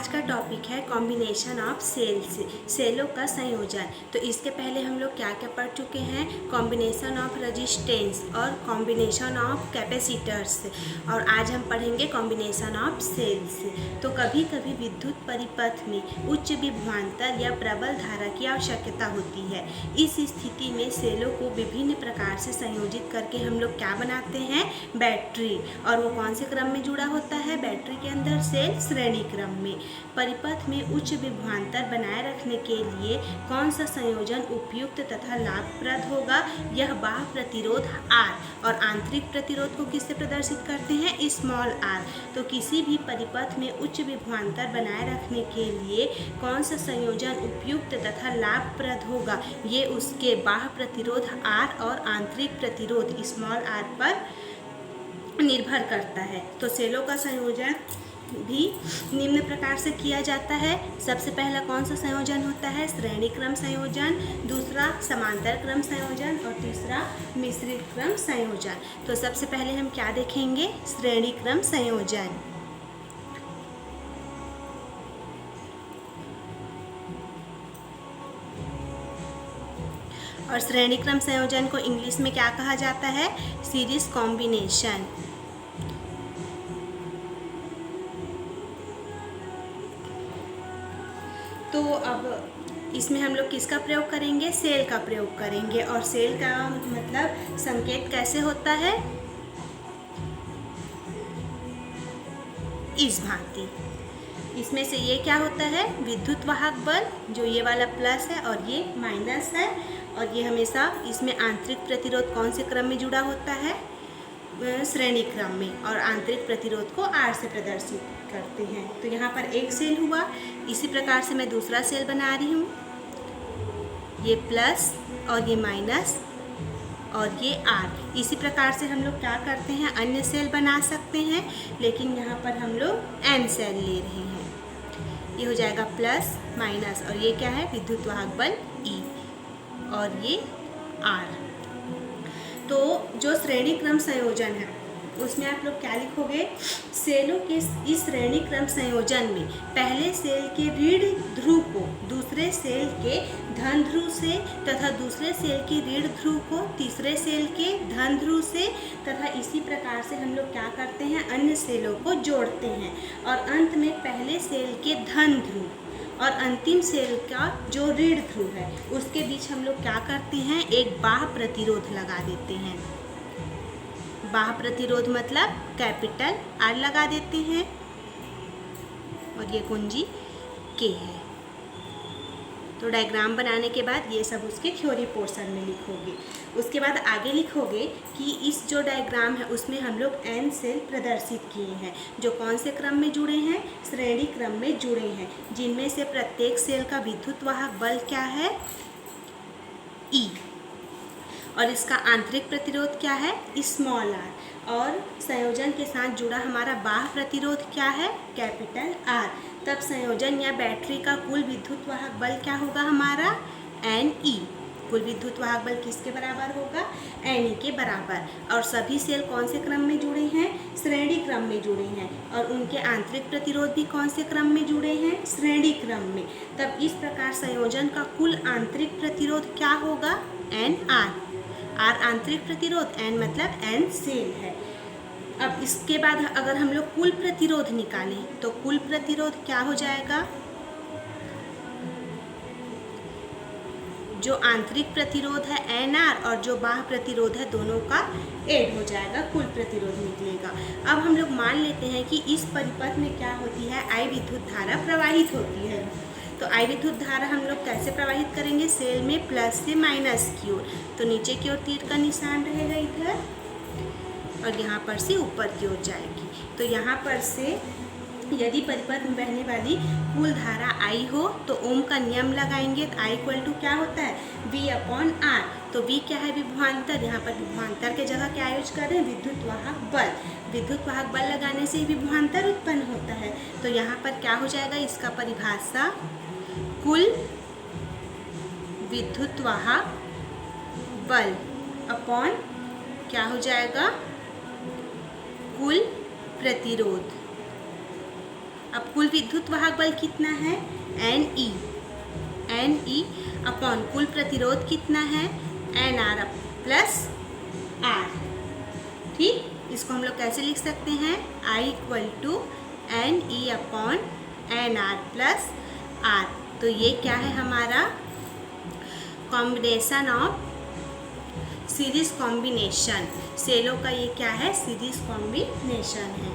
आज का टॉपिक है कॉम्बिनेशन ऑफ सेल्स, सेलों का संयोजन। तो इसके पहले हम लोग क्या क्या पढ़ चुके हैं, कॉम्बिनेशन ऑफ रेजिस्टेंस और कॉम्बिनेशन ऑफ कैपेसिटर्स, और आज हम पढ़ेंगे कॉम्बिनेशन ऑफ सेल्स। तो कभी कभी विद्युत परिपथ में उच्च विभवांतर या प्रबल धारा की आवश्यकता होती है। इस स्थिति में सेलों को विभिन्न प्रकार से संयोजित करके हम लोग क्या बनाते हैं, बैटरी। और वो कौन से क्रम में जुड़ा होता है, बैटरी के अंदर सेल श्रेणी क्रम में। परिपथ में उच्च विभवांतर बनाए रखने के लिए कौन सा संयोजन उपयुक्त तथा लाभप्रद होगा, यह बाह्य प्रतिरोध R और आंतरिक प्रतिरोध को किससे प्रदर्शित करते हैं, स्मॉल r। तो किसी भी परिपथ में उच्च विभवांतर बनाए रखने के लिए कौन सा संयोजन उपयुक्त तथा लाभप्रद होगा, ये उसके बाह्य प्रतिरोध R और आंतरिक प्रतिरोध स्मॉल r पर निर्भर करता है। तो सेलों का संयोजन भी निम्न प्रकार से किया जाता है। सबसे पहला कौन सा संयोजन होता है, श्रेणी क्रम संयोजन, दूसरा समांतर क्रम संयोजन और तीसरा मिश्रित क्रम संयोजन। तो सबसे पहले हम क्या देखेंगे, श्रेणी क्रम संयोजन। और श्रेणी क्रम संयोजन को इंग्लिश में क्या कहा जाता है, सीरीज कॉम्बिनेशन। तो अब इसमें हम लोग किसका प्रयोग करेंगे, सेल का प्रयोग करेंगे। और सेल का मतलब संकेत कैसे होता है, इस भांति। इसमें से ये क्या होता है, विद्युत वाहक बल, जो ये वाला प्लस है और ये माइनस है। और ये हमेशा इसमें आंतरिक प्रतिरोध कौन से क्रम में जुड़ा होता है, श्रेणी क्रम में, और आंतरिक प्रतिरोध को R से प्रदर्शित करते हैं। तो यहाँ पर एक सेल हुआ, इसी प्रकार से मैं दूसरा सेल बना रही हूँ, ये प्लस और ये माइनस और ये R। इसी प्रकार से हम लोग क्या करते हैं, अन्य सेल बना सकते हैं, लेकिन यहाँ पर हम लोग N सेल ले रहे हैं। ये हो जाएगा प्लस माइनस, और ये क्या है, विद्युत वाहक बल E, और ये R। तो जो श्रेणी क्रम संयोजन है उसमें आप लोग क्या लिखोगे, सेलों के इस श्रेणी क्रम संयोजन में पहले सेल के ऋण ध्रुव को दूसरे सेल के धन ध्रुव से तथा दूसरे सेल के ऋण ध्रुव को तीसरे सेल के धन ध्रुव से, तथा इसी प्रकार से हम लोग क्या करते हैं, अन्य सेलों को जोड़ते हैं। और अंत में पहले सेल के धन ध्रुव और अंतिम सेल का जो ऋण ध्रुव है उसके बीच हम लोग क्या करते हैं, एक बाह्य प्रतिरोध लगा देते हैं। बाह्य प्रतिरोध मतलब कैपिटल R लगा देते हैं, और ये कुंजी K है। तो डायग्राम बनाने के बाद ये सब उसके थ्योरी पोर्शन में लिखोगे। उसके बाद आगे लिखोगे कि इस जो डायग्राम है उसमें हम लोग N सेल प्रदर्शित किए हैं, जो कौन से क्रम में जुड़े हैं, श्रेणी क्रम में जुड़े हैं, जिनमें से प्रत्येक सेल का विद्युत वाहक बल क्या है, E, और इसका आंतरिक प्रतिरोध क्या है, स्मॉल r, और संयोजन के साथ जुड़ा हमारा बाह्य प्रतिरोध क्या है, कैपिटल R। तब संयोजन या बैटरी का कुल विद्युत वाहक बल क्या होगा हमारा, Ne। कुल विद्युत वाहक बल किसके बराबर होगा, Ne के बराबर। और सभी सेल कौन से क्रम में जुड़े हैं, श्रेणी क्रम में जुड़े हैं, और उनके आंतरिक प्रतिरोध भी कौन से क्रम में जुड़े हैं, श्रेणी क्रम में। तब इस प्रकार संयोजन का कुल आंतरिक प्रतिरोध क्या होगा, NR। R आंतरिक प्रतिरोध, N मतलब N सेल है। अब इसके बाद अगर हम लोग कुल प्रतिरोध निकालें तो कुल प्रतिरोध क्या हो जाएगा, जो आंतरिक प्रतिरोध है NR और जो बाह्य प्रतिरोध है दोनों का ऐड हो जाएगा, कुल प्रतिरोध निकलेगा। अब हम लोग मान लेते हैं कि इस परिपथ में क्या होती है, I विद्युत धारा प्रवाहित होती है। तो I विद्युत धारा हम लोग कैसे प्रवाहित करेंगे, सेल में प्लस से माइनस की ओर। तो नीचे की ओर तीर का निशान रहेगा इधर, और यहाँ पर से ऊपर की ओर जाएगी। तो यहाँ पर से यदि परिपथ में बहने वाली कुल धारा I हो तो ओम का नियम लगाएंगे। तो I इक्वल टू क्या होता है, V/R। तो V क्या है, विभवांतर। यहाँ पर विभवांतर के जगह क्या यूज कर रहे हैं, विद्युत वाहक बल। विद्युत वाहक बल लगाने से ही विभवांतर उत्पन्न होता है। तो यहाँ पर क्या हो जाएगा, इसका परिभाषा कुल विद्युत वाहक बल अपॉन क्या हो जाएगा, कुल प्रतिरोध। अब कुल विद्युत वाहक बल कितना है, एन ई अपॉन कुल प्रतिरोध कितना है, एन आर प्लस आर। ठीक, इसको हम लोग कैसे लिख सकते हैं, I equal to N E upon N R plus R. तो ये क्या है हमारा कॉम्बिनेशन ऑफ सीरीज कॉम्बिनेशन, सेलों का ये क्या है, सीरीज कॉम्बिनेशन है।